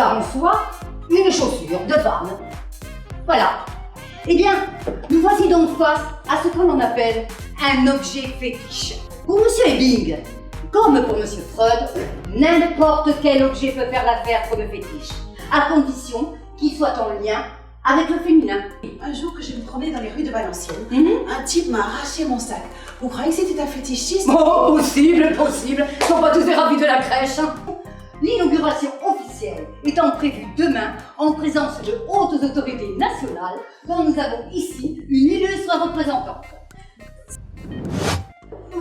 bizarre en soi, une chaussure de femme. Voilà. Eh bien, nous voici donc face à ce que l'on appelle un objet fétiche. Pour Monsieur Ebbing, comme pour Monsieur Freud, n'importe quel objet peut faire l'affaire comme fétiche, à condition qu'il soit en lien avec le féminin. Un jour que je me promenais dans les rues de Valenciennes, un type m'a arraché mon sac. Vous croyez que c'était un fétichiste? Oh, possible. Ils sont pas tous des ravis de la crèche. L'inauguration officielle étant prévue demain en présence de hautes autorités nationales dont nous avons ici une illustre représentante.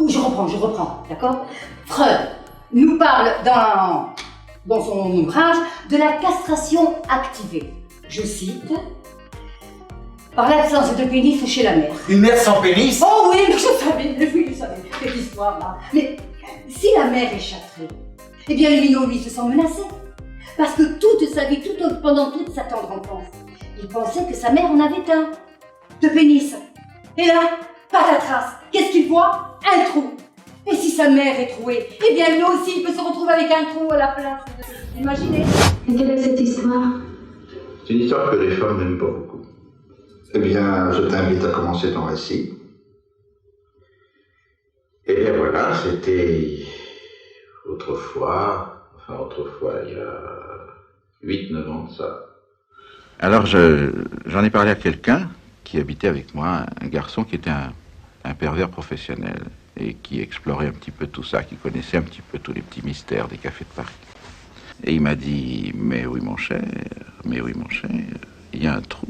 Je reprends, d'accord? Freud nous parle dans son ouvrage de la castration activée. Je cite, par l'absence de pénis chez la mère. Une mère sans pénis? Oh oui, mais je savais, cette histoire-là. Mais si la mère est châtrée, eh bien Lino, lui, se sent menacé. Parce que toute sa vie, pendant toute sa tendre enfance, il pensait que sa mère en avait un. De pénis. Et là, patatras, qu'est-ce qu'il voit? Un trou. Et si sa mère est trouée, eh bien lui aussi, il peut se retrouver avec un trou à la place. Imaginez. Et quelle est cette histoire? C'est une histoire que les femmes n'aiment pas beaucoup. Eh bien, je t'invite à commencer ton récit. Eh bien voilà, c'était autrefois, il y a 8-9 ans de ça. Alors j'en ai parlé à quelqu'un qui habitait avec moi, un garçon qui était un pervers professionnel et qui explorait un petit peu tout ça, qui connaissait un petit peu tous les petits mystères des cafés de Paris. Et il m'a dit, mais oui mon cher, il y a un trou.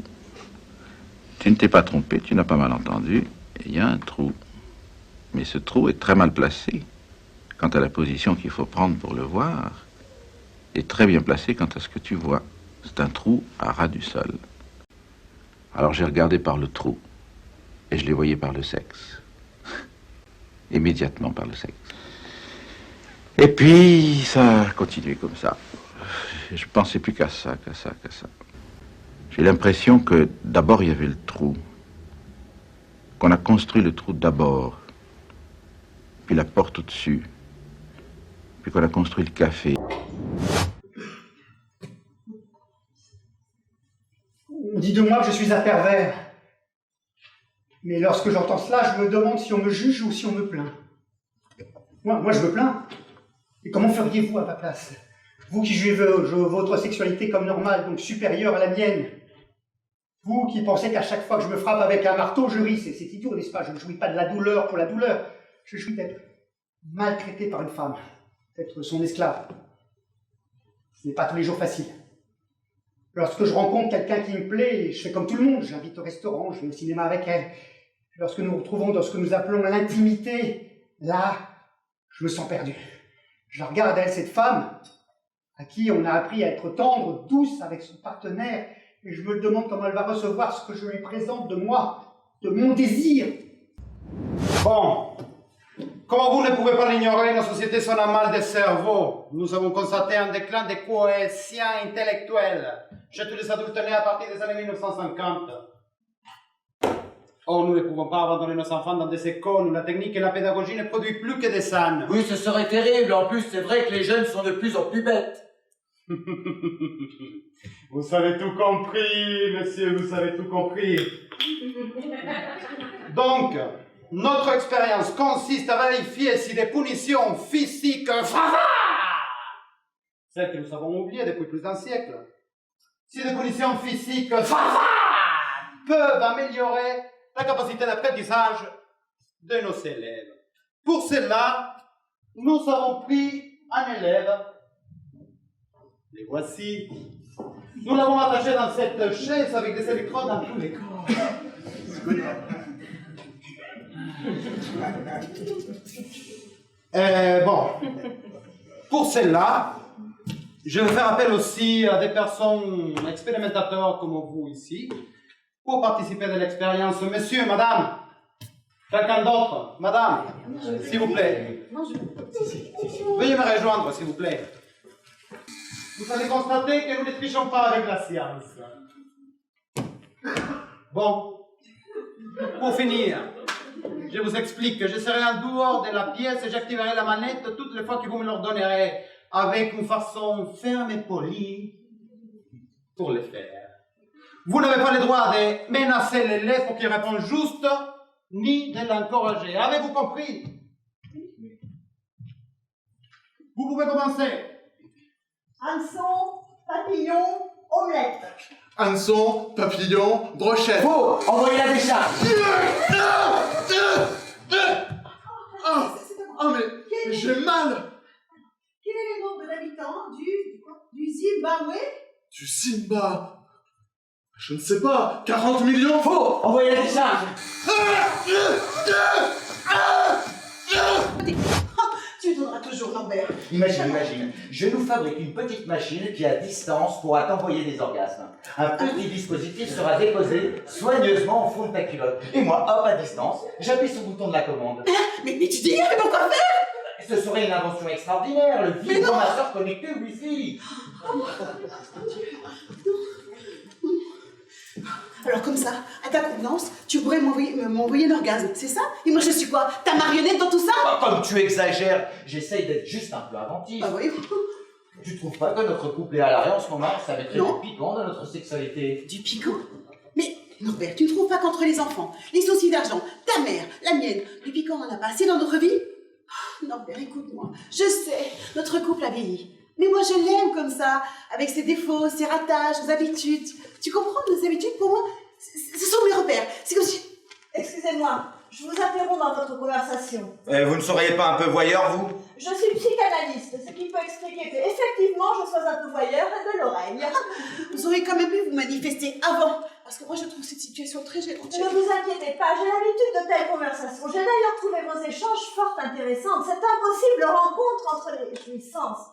Tu ne t'es pas trompé, tu n'as pas mal entendu, il y a un trou. Mais ce trou est très mal placé quant à la position qu'il faut prendre pour le voir, et très bien placé quant à ce que tu vois. C'est un trou à ras du sol. Alors j'ai regardé par le trou, et je les voyais par le sexe. Immédiatement par le sexe. Et puis, ça a continué comme ça. Je pensais plus qu'à ça. J'ai l'impression que d'abord il y avait le trou, qu'on a construit le trou d'abord, puis la porte au-dessus, puis qu'on a construit le café. On dit de moi que je suis un pervers. Mais lorsque j'entends cela, je me demande si on me juge ou si on me plaint. Moi je me plains. Et comment feriez-vous à ma place? Vous qui jugez votre sexualité comme normale, donc supérieure à la mienne. Vous qui pensez qu'à chaque fois que je me frappe avec un marteau, je ris. C'est idiot, n'est-ce pas? Je ne jouis pas de la douleur pour la douleur. Je jouis d'être maltraité par une femme, d'être son esclave. Ce n'est pas tous les jours facile. Lorsque je rencontre quelqu'un qui me plaît, je fais comme tout le monde. J'invite au restaurant, je vais au cinéma avec elle. Lorsque nous nous retrouvons dans ce que nous appelons l'intimité, là, je me sens perdu. Je la regarde, elle, cette femme, à qui on a appris à être tendre, douce avec son partenaire, et je me demande comment elle va recevoir ce que je lui présente de moi, de mon désir. Bon, comme vous ne pouvez pas l'ignorer, nos sociétés sont en mal de cerveau. Nous avons constaté un déclin des coefficients intellectuels chez tous les adultes nés à partir des années 1950. Oh, nous ne pouvons pas abandonner nos enfants dans des écoles où la technique et la pédagogie ne produisent plus que des ânes. Oui, ce serait terrible. En plus, c'est vrai que les jeunes sont de plus en plus bêtes. Vous avez tout compris, monsieur, vous avez tout compris. Donc, notre expérience consiste à vérifier si des punitions physiques, celles que nous avons oubliées depuis plus d'un siècle, si des punitions physiques peuvent améliorer la capacité d'apprentissage de nos élèves. Pour cela, nous avons pris un élève. Les voici. Nous l'avons attaché dans cette chaise avec des électrodes dans tous les corps. Bon, pour cela, je vais faire appel aussi à des personnes expérimentateurs comme vous ici, pour participer de l'expérience. Monsieur, madame, quelqu'un d'autre, madame, s'il vous plaît. Veuillez me rejoindre, s'il vous plaît. Vous allez constater que nous ne trichons pas avec la science. Bon, pour finir, je vous explique que je serai en dehors de la pièce et j'activerai la manette toutes les fois que vous me l'ordonnerez, avec une façon ferme et polie pour les faire. Vous n'avez pas le droit de menacer l'élève pour qu'il réponde juste, ni de l'encourager. Avez-vous compris? Vous pouvez commencer. Hameçon, papillon, omelette. Hameçon, papillon, brochette. Faux! Envoyez la décharge! Ah mais j'ai mal. Quel est le nombre d'habitants du Zimbabwe? Du Simba. Je ne sais pas, 40 millions. Faux! Envoyez la décharge! Tu donneras toujours Lambert. Imagine, je nous fabrique une petite machine qui à distance pourra t'envoyer des orgasmes. Un petit dispositif sera déposé soigneusement au fond de ta culotte. Et moi, hop, à distance, j'appuie sur le bouton de la commande. Mais tu dis, mais pourquoi faire? Ce serait une invention extraordinaire, le vibromasseur connecté Wi-Fi. Alors comme ça, à ta convenance, tu pourrais m'envoyer l'orgasme, c'est ça? Et moi je suis quoi? Ta marionnette dans tout ça? Comme tu exagères, j'essaye d'être juste un peu inventif. Ah oui. Tu trouves pas que notre couple est à l'arrêt en ce moment? Ça mettrait Non. du piquant dans notre sexualité. Du piquant? Mais Norbert, tu ne trouves pas qu'entre les enfants, les soucis d'argent, ta mère, la mienne, du piquant on en a pas assez dans notre vie? Norbert, écoute-moi, je sais, notre couple a vieilli. Mais moi je l'aime comme ça, avec ses défauts, ses ratages, ses habitudes. Tu comprends, nos habitudes pour moi, ce sont mes repères. C'est comme si... Excusez-moi, je vous interromps dans votre conversation. Vous ne seriez pas un peu voyeur, vous? Je suis psychanalyste, ce qui peut expliquer que, effectivement, je sois un peu voyeur et de l'oreille. Vous auriez quand même pu vous manifester avant, parce que moi je trouve cette situation très gênante. Ne vous inquiétez pas, j'ai l'habitude de telles conversations. J'ai d'ailleurs trouvé vos échanges fort intéressants. Cette impossible rencontre entre les jouissances.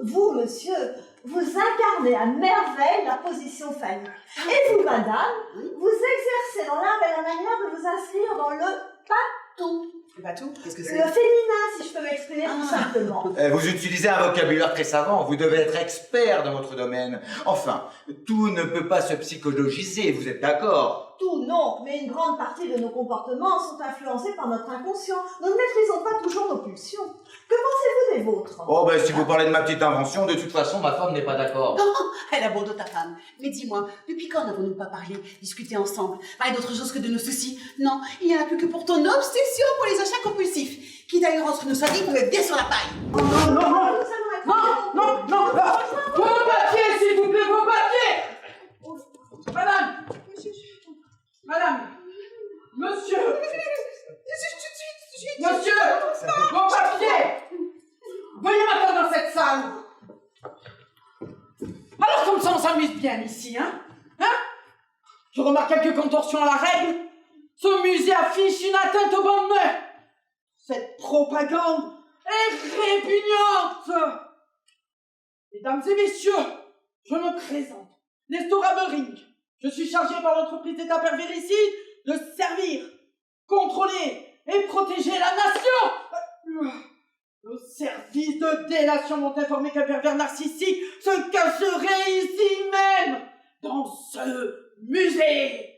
Vous, monsieur, vous incarnez à merveille la position phallique. Et vous, madame, vous exercez dans l'art et la manière de vous inscrire dans le patou. Le patou, qu'est-ce que Le c'est? féminin, si je peux m'exprimer tout simplement. Vous utilisez un vocabulaire très savant, vous devez être expert dans votre domaine. Enfin, tout ne peut pas se psychologiser, vous êtes d'accord? Tout, non, mais une grande partie de nos comportements sont influencés par notre inconscient. Nous ne maîtrisons pas toujours nos pulsions. Que pensez-vous des vôtres? Oh ben si vous parlez de ma petite invention, de toute façon ma femme n'est pas d'accord. Non, elle a bon dos ta femme. Mais dis-moi, depuis quand n'avons-nous pas parlé, discuté ensemble, parlé d'autre chose que de nos soucis? Non, il n'y en a plus que pour ton obsession pour les achats compulsifs, qui d'ailleurs entre nous soit dit pouvait bien sur la paille. Nous allons être... Non, vos papiers, s'il vous plaît, vos papiers. Madame, monsieur, vos papiers. Veuillez maintenant dans cette salle. Alors comme ça on s'amuse bien ici, hein? Je remarque quelques contorsions à la règle. Ce musée affiche une atteinte aux bonnes mœurs. Cette propagande est répugnante. Mesdames et messieurs, je me présente, Nestor Hamering. Je suis chargé par l'entreprise d'État pervéricide de servir, contrôler et protéger la nation. Nos services de délation m'ont informé qu'un pervers narcissique se cacherait ici même, dans ce musée.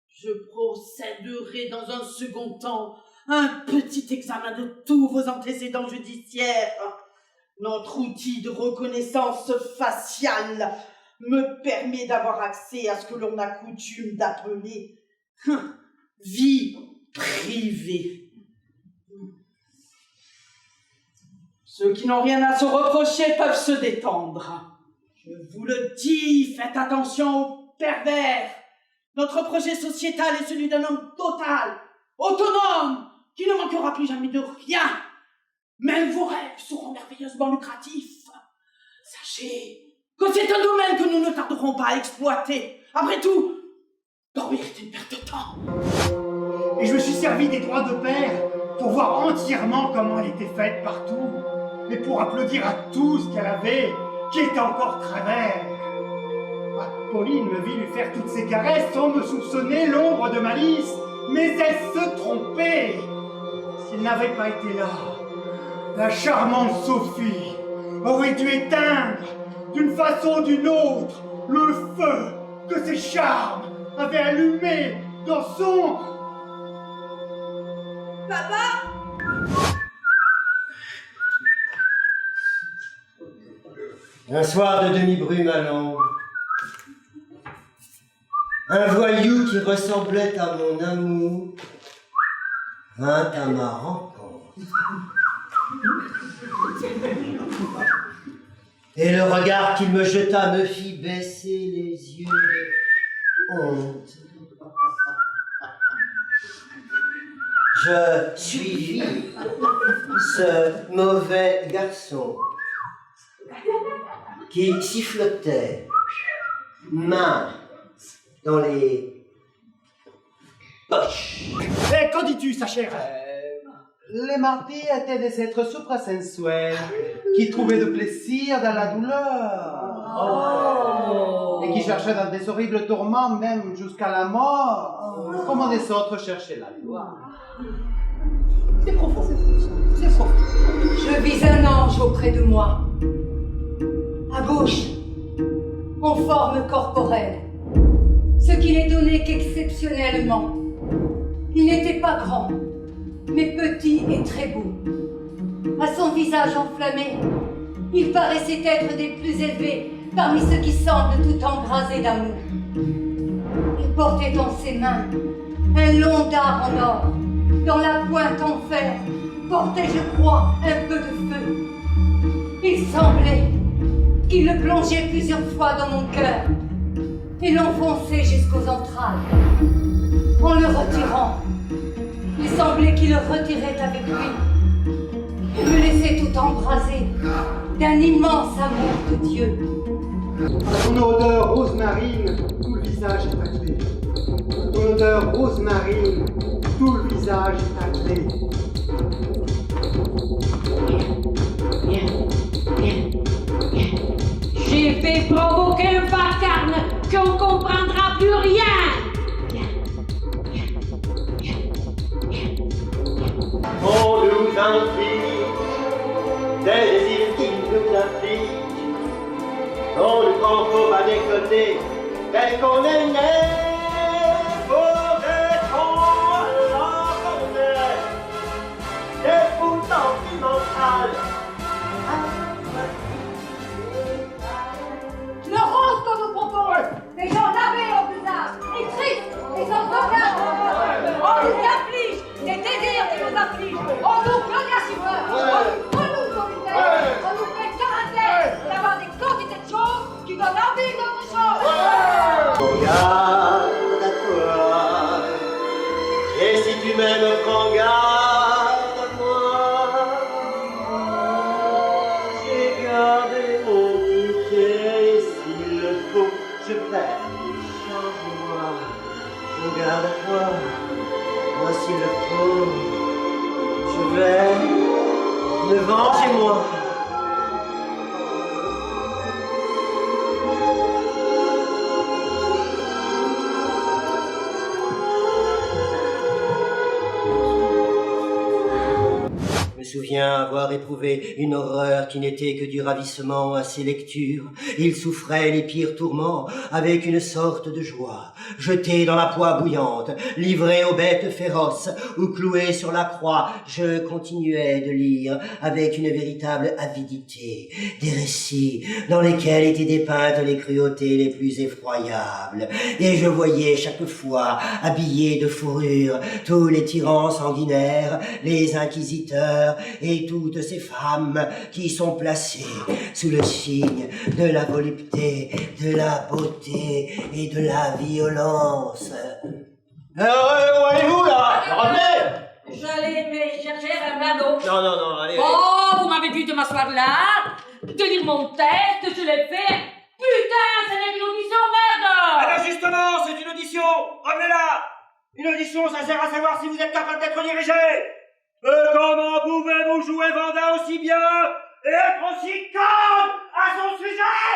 Je procéderai dans un second temps à un petit examen de tous vos antécédents judiciaires. Notre outil de reconnaissance faciale me permet d'avoir accès à ce que l'on a coutume d'appeler vie privée. Ceux qui n'ont rien à se reprocher peuvent se détendre. Je vous le dis, faites attention aux pervers. Notre projet sociétal est celui d'un homme total, autonome, qui ne manquera plus jamais de rien. Même vos rêves seront merveilleusement lucratifs. Sachez que c'est un domaine que nous ne tarderons pas à exploiter. Après tout, dormir est une perte de temps. Et je me suis servi des droits de père pour voir entièrement comment elle était faite partout, et pour applaudir à tout ce qu'elle avait, qui était encore travers. Ah, Pauline me vit lui faire toutes ces caresses sans me soupçonner l'ombre de malice, mais elle se trompait. S'il n'avait pas été là, la charmante Sophie aurait dû éteindre, d'une façon ou d'une autre, le feu que ses charmes avaient allumé dans son... Papa! Un soir de demi-brume allant, Un voyou qui ressemblait à mon amour vint à ma rencontre. Et le regard qu'il me jeta me fit baisser les yeux de honte. Je suivis ce mauvais garçon qui sifflotait, main dans les poches. Eh, qu'en dis-tu, sa chère? Les martis étaient des êtres suprasensuels qui trouvaient de plaisir dans la douleur. Et qui cherchaient dans des horribles tourments, même jusqu'à la mort, comme des autres cherchaient la gloire. C'est profond. C'est profond. Je vis un ange auprès de moi. À gauche, en forme corporelle. Ce qui n'est donné qu'exceptionnellement. Il n'était pas grand, mais petit et très beau. À son visage enflammé, il paraissait être des plus élevés parmi ceux qui semblent tout embrasés d'amour. Il portait dans ses mains un long dard en or, dans la pointe en fer, portait, je crois, un peu de feu. Il semblait qu'il le plongeait plusieurs fois dans mon cœur et l'enfonçait jusqu'aux entrailles. En le retirant, il semblait qu'il le retirait avec lui et me laissait tout embrasé d'un immense amour de Dieu. À ton odeur rose-marine, tout le visage est taclé. À ton odeur rose-marine, tout le visage est taclé. J'ai fait provoquer un vacarme qu'on comprendra plus rien. On nous inflige des désirs qui nous affligent. On nous prend pour pas déconner, tel qu'on est né. Pour répondre à qu'on est, des fous sentimentales. Le rose qu'on nous propose, des gens lavés au visage, et tristes, et sans aucun bonheur. On nous afflige, des désirs qui nous affligent. On nous plaint à suiveur, on nous solitaire, on nous fait caractère d'avoir des quantités de choses qui donnent envie d'autre chose. Garde à toi, et si tu m'aimes, prends garde à moi. J'ai gardé mon bouquet, et s'il le faut, je vais change-moi. Prends garde à toi, moi s'il le faut, je vais me venger moi. Je me souviens avoir éprouvé une horreur qui n'était que du ravissement à ses lectures. Il souffrait les pires tourments avec une sorte de joie. Jeté dans la poix bouillante, livré aux bêtes féroces ou cloué sur la croix, je continuais de lire avec une véritable avidité des récits dans lesquels étaient dépeintes les cruautés les plus effroyables. Et je voyais chaque fois, habillés de fourrure, tous les tyrans sanguinaires, les inquisiteurs, et toutes ces femmes qui sont placées sous le signe de la volupté, de la beauté et de la violence. Où allez-vous là? Revenez! J'allais chercher un radeau. Non, allez. Oh, vous m'avez vu de m'asseoir là, de lire mon texte, je l'ai fait. Putain, c'est une audition, merde! Ah ben justement, c'est une audition. Revenez là. Une audition, ça sert à savoir si vous êtes capable d'être dirigé. Comment pouvez-vous jouer Vanda aussi bien et être aussi calme à son sujet?